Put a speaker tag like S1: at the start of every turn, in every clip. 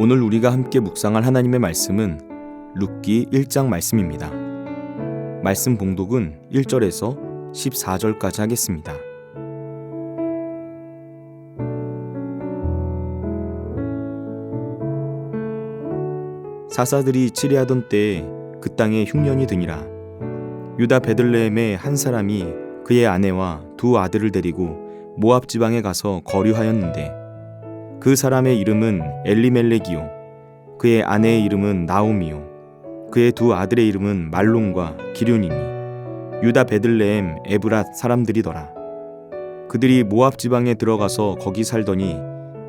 S1: 오늘 우리가 함께 묵상할 하나님의 말씀은 룻기 1장 말씀입니다. 말씀 봉독은 1절에서 14절까지 하겠습니다. 사사들이 치리하던 때에 그 땅에 흉년이 드니라. 유다 베들레헴의 한 사람이 그의 아내와 두 아들을 데리고 모압 지방에 가서 거류하였는데 그 사람의 이름은 엘리멜렉이요 그의 아내의 이름은 나오미요 그의 두 아들의 이름은 말론과 기륜이니 유다 베들레헴 에브랏 사람들이더라. 그들이 모압 지방에 들어가서 거기 살더니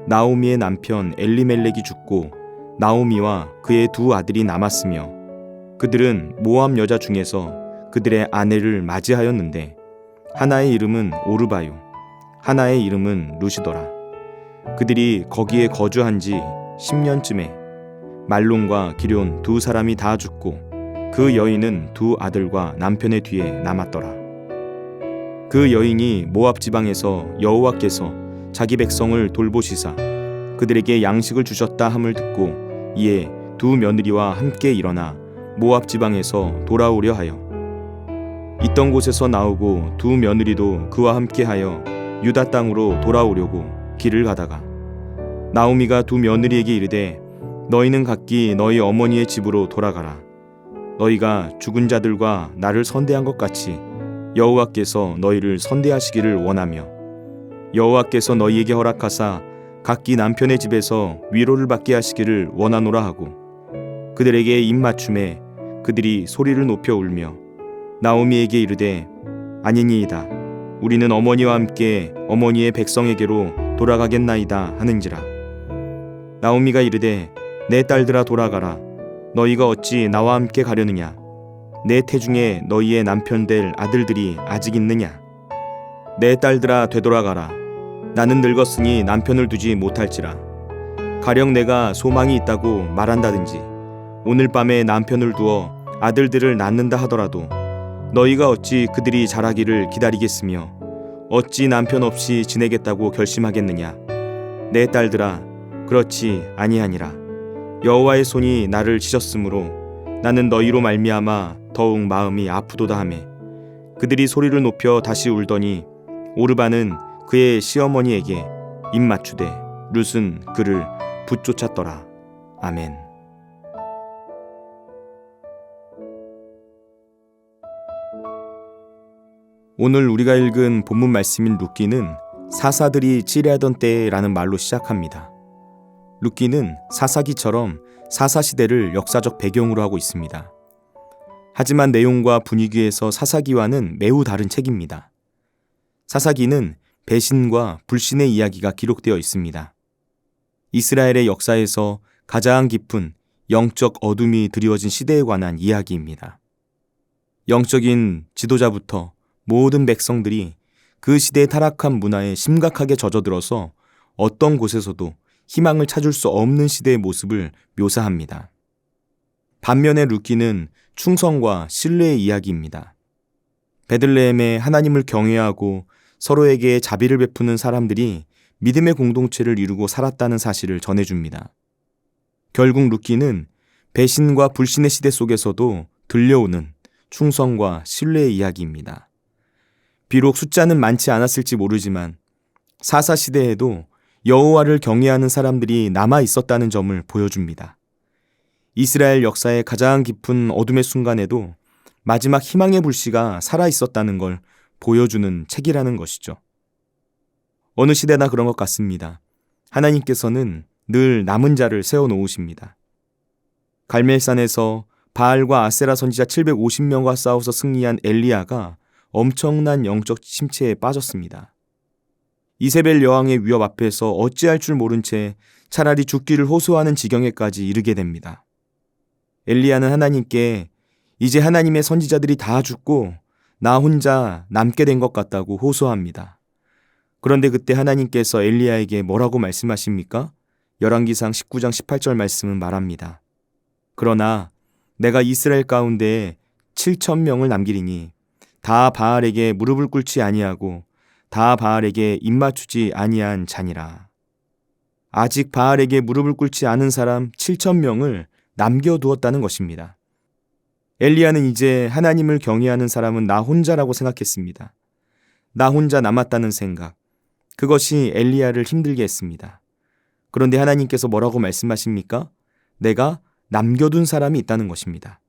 S1: 나오미의 남편 엘리멜렉이 죽고 나오미와 그의 두 아들이 남았으며 그들은 모압 여자 중에서 그들의 아내를 맞이하였는데 하나의 이름은 오르바요 하나의 이름은 루시더라. 그들이 거기에 거주한 지 10년쯤에 말론과 기륜 두 사람이 다 죽고 그 여인은 두 아들과 남편의 뒤에 남았더라. 그 여인이 모압 지방에서 여호와께서 자기 백성을 돌보시사 그들에게 양식을 주셨다 함을 듣고 이에 두 며느리와 함께 일어나 모압 지방에서 돌아오려 하여 있던 곳에서 나오고 두 며느리도 그와 함께하여 유다 땅으로 돌아오려고 길을 가다가 나오미가 두 며느리에게 이르되 너희는 각기 너희 어머니의 집으로 돌아가라. 너희가 죽은 자들과 나를 선대한 것 같이 여호와께서 너희를 선대하시기를 원하며 여호와께서 너희에게 허락하사 각기 남편의 집에서 위로를 받게 하시기를 원하노라 하고 그들에게 입맞춤에 그들이 소리를 높여 울며 나오미에게 이르되 아니니이다. 우리는 어머니와 함께 어머니의 백성에게로 돌아가겠나이다 하는지라. 나오미가 이르되 내 딸들아 돌아가라. 너희가 어찌 나와 함께 가려느냐. 내 태중에 너희의 남편 될 아들들이 아직 있느냐. 내 딸들아 되돌아가라. 나는 늙었으니 남편을 두지 못할지라. 가령 내가 소망이 있다고 말한다든지 오늘 밤에 남편을 두어 아들들을 낳는다 하더라도 너희가 어찌 그들이 자라기를 기다리겠으며 어찌 남편 없이 지내겠다고 결심하겠느냐. 내 딸들아 그렇지 아니하니라. 여호와의 손이 나를 치셨으므로 나는 너희로 말미암아 더욱 마음이 아프도다 하매 그들이 소리를 높여 다시 울더니 오르바는 그의 시어머니에게 입맞추되 룻은 그를 붙쫓았더라. 아멘. 오늘 우리가 읽은 본문 말씀인 룻기는 사사들이 치리하던 때라는 말로 시작합니다. 룻기는 사사기처럼 사사시대를 역사적 배경으로 하고 있습니다. 하지만 내용과 분위기에서 사사기와는 매우 다른 책입니다. 사사기는 배신과 불신의 이야기가 기록되어 있습니다. 이스라엘의 역사에서 가장 깊은 영적 어둠이 드리워진 시대에 관한 이야기입니다. 영적인 지도자부터 모든 백성들이 그 시대의 타락한 문화에 심각하게 젖어들어서 어떤 곳에서도 희망을 찾을 수 없는 시대의 모습을 묘사합니다. 반면에 룻기는 충성과 신뢰의 이야기입니다. 베들레헴에 하나님을 경외하고 서로에게 자비를 베푸는 사람들이 믿음의 공동체를 이루고 살았다는 사실을 전해줍니다. 결국 룻기는 배신과 불신의 시대 속에서도 들려오는 충성과 신뢰의 이야기입니다. 비록 숫자는 많지 않았을지 모르지만 사사시대에도 여호와를 경외하는 사람들이 남아 있었다는 점을 보여줍니다. 이스라엘 역사의 가장 깊은 어둠의 순간에도 마지막 희망의 불씨가 살아 있었다는 걸 보여주는 책이라는 것이죠. 어느 시대나 그런 것 같습니다. 하나님께서는 늘 남은 자를 세워놓으십니다. 갈멜산에서 바알과 아세라 선지자 750명과 싸워서 승리한 엘리야가 엄청난 영적 침체에 빠졌습니다. 이세벨 여왕의 위협 앞에서 어찌할 줄 모른 채 차라리 죽기를 호소하는 지경에까지 이르게 됩니다. 엘리야는 하나님께 이제 하나님의 선지자들이 다 죽고 나 혼자 남게 된 것 같다고 호소합니다. 그런데 그때 하나님께서 엘리야에게 뭐라고 말씀하십니까? 열왕기상 19장 18절 말씀은 말합니다. 그러나 내가 이스라엘 가운데 7,000명을 남기리니 다 바알에게 무릎을 꿇지 아니하고 다 바알에게 입맞추지 아니한 자니라. 아직 바알에게 무릎을 꿇지 않은 사람 7천 명을 남겨두었다는 것입니다. 엘리야는 이제 하나님을 경외하는 사람은 나 혼자라고 생각했습니다. 나 혼자 남았다는 생각. 그것이 엘리야를 힘들게 했습니다. 그런데 하나님께서 뭐라고 말씀하십니까? 내가 남겨둔 사람이 있다는 것입니다.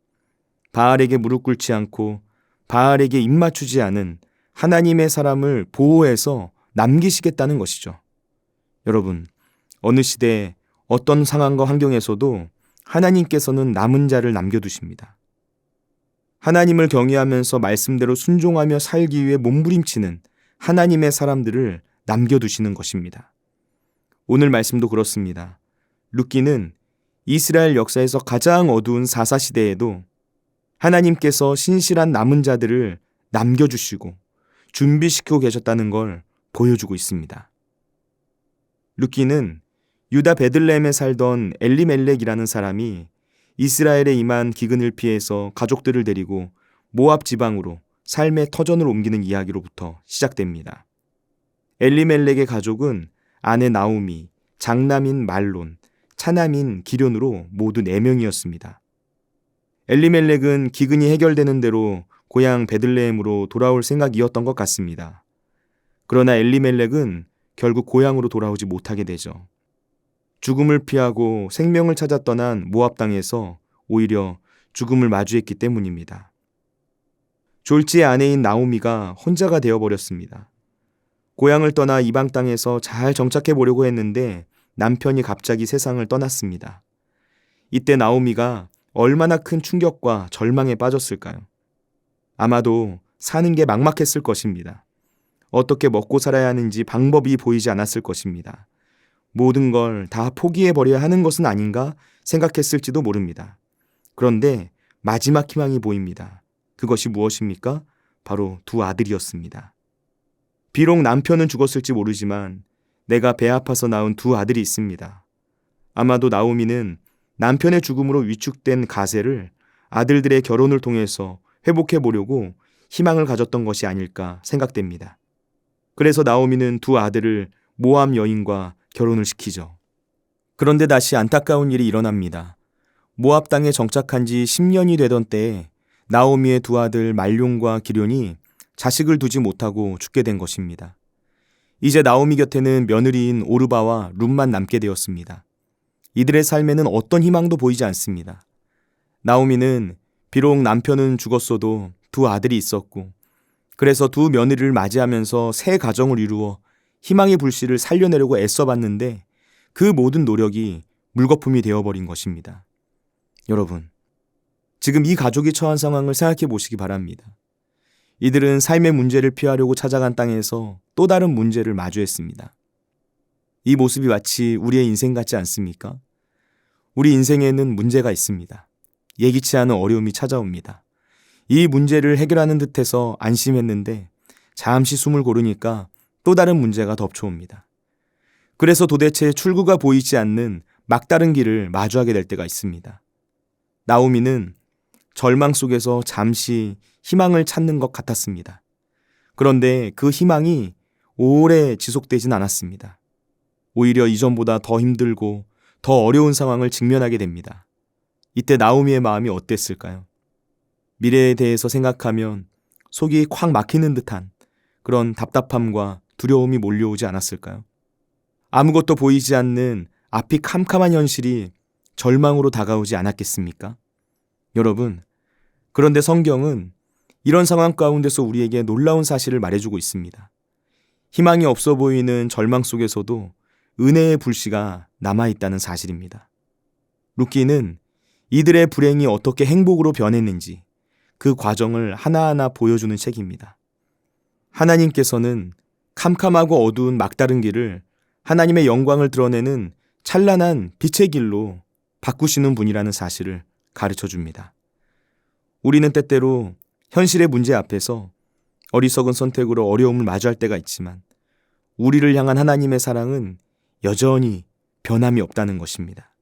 S1: 바알에게 무릎 꿇지 않고 바알에게 입맞추지 않은 하나님의 사람을 보호해서 남기시겠다는 것이죠. 여러분, 어느 시대 어떤 상황과 환경에서도 하나님께서는 남은 자를 남겨두십니다. 하나님을 경외하면서 말씀대로 순종하며 살기 위해 몸부림치는 하나님의 사람들을 남겨두시는 것입니다. 오늘 말씀도 그렇습니다. 룻기는 이스라엘 역사에서 가장 어두운 사사시대에도 하나님께서 신실한 남은 자들을 남겨주시고 준비시키고 계셨다는 걸 보여주고 있습니다. 룻기는 유다 베들레헴에 살던 엘리멜렉이라는 사람이 이스라엘에 임한 기근을 피해서 가족들을 데리고 모압 지방으로 삶의 터전을 옮기는 이야기로부터 시작됩니다. 엘리멜렉의 가족은 아내 나오미, 장남인 말론, 차남인 기럐으로 모두 4명이었습니다. 엘리멜렉은 기근이 해결되는 대로 고향 베들레헴으로 돌아올 생각이었던 것 같습니다. 그러나 엘리멜렉은 결국 고향으로 돌아오지 못하게 되죠. 죽음을 피하고 생명을 찾아 떠난 모압 땅에서 오히려 죽음을 마주했기 때문입니다. 졸지의 아내인 나오미가 혼자가 되어버렸습니다. 고향을 떠나 이방 땅에서 잘 정착해 보려고 했는데 남편이 갑자기 세상을 떠났습니다. 이때 나오미가 얼마나 큰 충격과 절망에 빠졌을까요? 아마도 사는 게 막막했을 것입니다. 어떻게 먹고 살아야 하는지 방법이 보이지 않았을 것입니다. 모든 걸 다 포기해버려야 하는 것은 아닌가 생각했을지도 모릅니다. 그런데 마지막 희망이 보입니다. 그것이 무엇입니까? 바로 2 아들이었습니다. 비록 남편은 죽었을지 모르지만 내가 배 아파서 낳은 2 아들이 있습니다. 아마도 나오미는 남편의 죽음으로 위축된 가세를 아들들의 결혼을 통해서 회복해 보려고 희망을 가졌던 것이 아닐까 생각됩니다. 그래서 나오미는 2 아들을 모압 여인과 결혼을 시키죠. 그런데 다시 안타까운 일이 일어납니다. 모압 땅에 정착한 지 10년이 되던 때에 나오미의 2 아들 말룡과 기럐이 자식을 두지 못하고 죽게 된 것입니다. 이제 나오미 곁에는 며느리인 오르바와 룻만 남게 되었습니다. 이들의 삶에는 어떤 희망도 보이지 않습니다. 나오미는 비록 남편은 죽었어도 2 아들이 있었고 그래서 2 며느리를 맞이하면서 새 가정을 이루어 희망의 불씨를 살려내려고 애써봤는데 그 모든 노력이 물거품이 되어버린 것입니다. 여러분, 지금 이 가족이 처한 상황을 생각해 보시기 바랍니다. 이들은 삶의 문제를 피하려고 찾아간 땅에서 또 다른 문제를 마주했습니다. 이 모습이 마치 우리의 인생 같지 않습니까? 우리 인생에는 문제가 있습니다. 예기치 않은 어려움이 찾아옵니다. 이 문제를 해결하는 듯해서 안심했는데 잠시 숨을 고르니까 또 다른 문제가 덮쳐옵니다. 그래서 도대체 출구가 보이지 않는 막다른 길을 마주하게 될 때가 있습니다. 나오미는 절망 속에서 잠시 희망을 찾는 것 같았습니다. 그런데 그 희망이 오래 지속되진 않았습니다. 오히려 이전보다 더 힘들고 더 어려운 상황을 직면하게 됩니다. 이때 나오미의 마음이 어땠을까요? 미래에 대해서 생각하면 속이 콱 막히는 듯한 그런 답답함과 두려움이 몰려오지 않았을까요? 아무것도 보이지 않는 앞이 캄캄한 현실이 절망으로 다가오지 않았겠습니까? 여러분, 그런데 성경은 이런 상황 가운데서 우리에게 놀라운 사실을 말해주고 있습니다. 희망이 없어 보이는 절망 속에서도 은혜의 불씨가 남아있다는 사실입니다. 룻기는 이들의 불행이 어떻게 행복으로 변했는지 그 과정을 하나하나 보여주는 책입니다. 하나님께서는 캄캄하고 어두운 막다른 길을 하나님의 영광을 드러내는 찬란한 빛의 길로 바꾸시는 분이라는 사실을 가르쳐 줍니다. 우리는 때때로 현실의 문제 앞에서 어리석은 선택으로 어려움을 마주할 때가 있지만 우리를 향한 하나님의 사랑은 여전히 변함이 없다는 것입니다.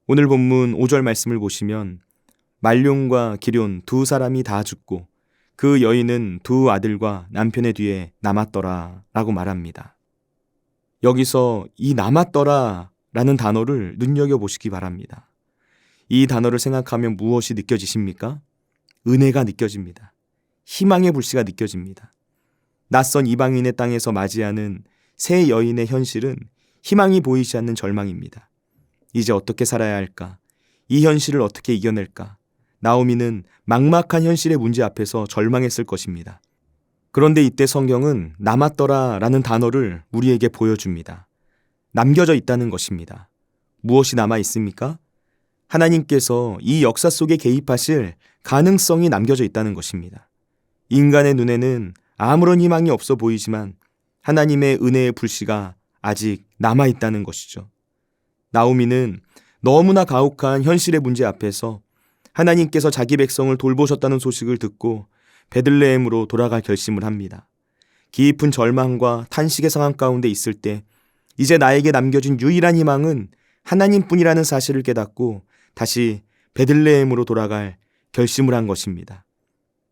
S1: 오늘 본문 5절 말씀을 보시면 말룡과 기럐 2 사람이 다 죽고 그 여인은 2 아들과 남편의 뒤에 남았더라 라고 말합니다. 여기서 이 남았더라 라는 단어를 눈여겨보시기 바랍니다. 이 단어를 생각하면 무엇이 느껴지십니까? 은혜가 느껴집니다. 희망의 불씨가 느껴집니다. 낯선 이방인의 땅에서 맞이하는 새 여인의 현실은 희망이 보이지 않는 절망입니다. 이제 어떻게 살아야 할까? 이 현실을 어떻게 이겨낼까? 나오미는 막막한 현실의 문제 앞에서 절망했을 것입니다. 그런데 이때 성경은 남았더라 라는 단어를 우리에게 보여줍니다. 남겨져 있다는 것입니다. 무엇이 남아 있습니까? 하나님께서 이 역사 속에 개입하실 가능성이 남겨져 있다는 것입니다. 인간의 눈에는 아무런 희망이 없어 보이지만 하나님의 은혜의 불씨가 아직 남아 있다는 것이죠. 나오미는 너무나 가혹한 현실의 문제 앞에서 하나님께서 자기 백성을 돌보셨다는 소식을 듣고 베들레헴으로 돌아갈 결심을 합니다. 깊은 절망과 탄식의 상황 가운데 있을 때 이제 나에게 남겨진 유일한 희망은 하나님뿐이라는 사실을 깨닫고 다시 베들레헴으로 돌아갈 결심을 한 것입니다.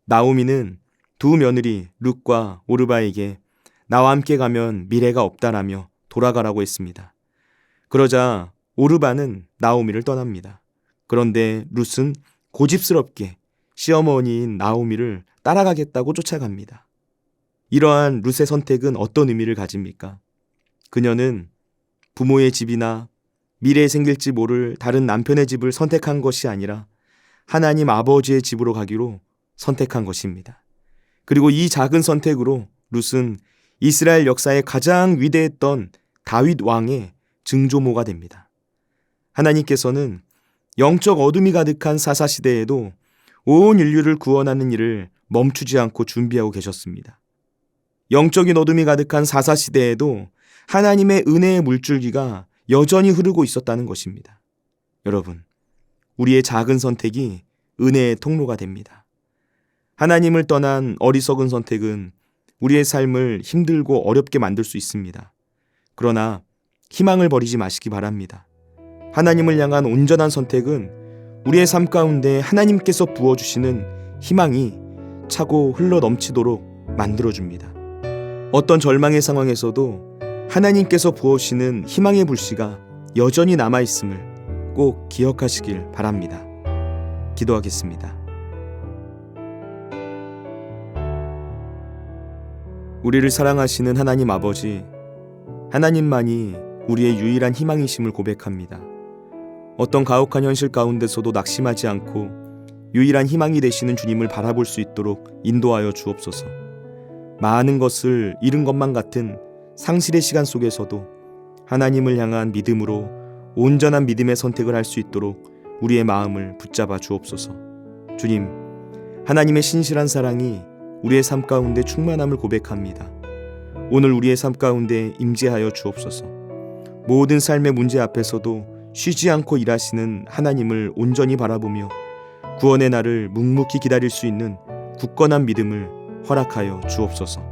S1: 나오미는 두 며느리 룻과 오르바에게 나와 함께 가면 미래가 없다라며 돌아가라고 했습니다. 그러자 오르바는 나오미를 떠납니다. 그런데 룻은 고집스럽게 시어머니인 나오미를 따라가겠다고 쫓아갑니다. 이러한 룻의 선택은 어떤 의미를 가집니까? 그녀는 부모의 집이나 미래에 생길지 모를 다른 남편의 집을 선택한 것이 아니라 하나님 아버지의 집으로 가기로 선택한 것입니다. 그리고 이 작은 선택으로 룻은 이스라엘 역사에 가장 위대했던 다윗 왕의 증조모가 됩니다. 하나님께서는 영적 어둠이 가득한 사사시대에도 온 인류를 구원하는 일을 멈추지 않고 준비하고 계셨습니다. 영적인 어둠이 가득한 사사시대에도 하나님의 은혜의 물줄기가 여전히 흐르고 있었다는 것입니다. 여러분, 우리의 작은 선택이 은혜의 통로가 됩니다. 하나님을 떠난 어리석은 선택은 우리의 삶을 힘들고 어렵게 만들 수 있습니다. 그러나 희망을 버리지 마시기 바랍니다. 하나님을 향한 온전한 선택은 우리의 삶 가운데 하나님께서 부어주시는 희망이 차고 흘러 넘치도록 만들어줍니다. 어떤 절망의 상황에서도 하나님께서 부어주시는 희망의 불씨가 여전히 남아있음을 꼭 기억하시길 바랍니다. 기도하겠습니다. 우리를 사랑하시는 하나님 아버지, 하나님만이 우리의 유일한 희망이심을 고백합니다. 어떤 가혹한 현실 가운데서도 낙심하지 않고 유일한 희망이 되시는 주님을 바라볼 수 있도록 인도하여 주옵소서. 많은 것을 잃은 것만 같은 상실의 시간 속에서도 하나님을 향한 믿음으로 온전한 믿음의 선택을 할 수 있도록 우리의 마음을 붙잡아 주옵소서. 주님, 하나님의 신실한 사랑이 우리의 삶 가운데 충만함을 고백합니다. 오늘 우리의 삶 가운데 임재하여 주옵소서. 모든 삶의 문제 앞에서도 쉬지 않고 일하시는 하나님을 온전히 바라보며 구원의 날을 묵묵히 기다릴 수 있는 굳건한 믿음을 허락하여 주옵소서.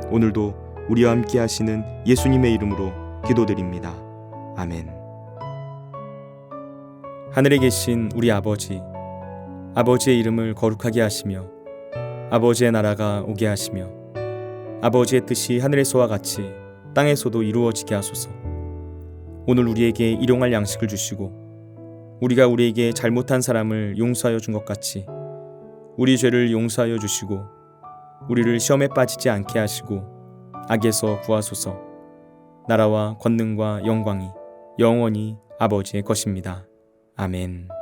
S1: 오늘도 우리와 함께 하시는 예수님의 이름으로 기도드립니다. 아멘. 하늘에 계신 우리 아버지, 아버지의 이름을 거룩하게 하시며 아버지의 나라가 오게 하시며 아버지의 뜻이 하늘에서와 같이 땅에서도 이루어지게 하소서. 오늘 우리에게 일용할 양식을 주시고 우리가 우리에게 잘못한 사람을 용서하여 준 것 같이 우리 죄를 용서하여 주시고 우리를 시험에 빠지지 않게 하시고 악에서 구하소서. 나라와 권능과 영광이 영원히 아버지의 것입니다. 아멘.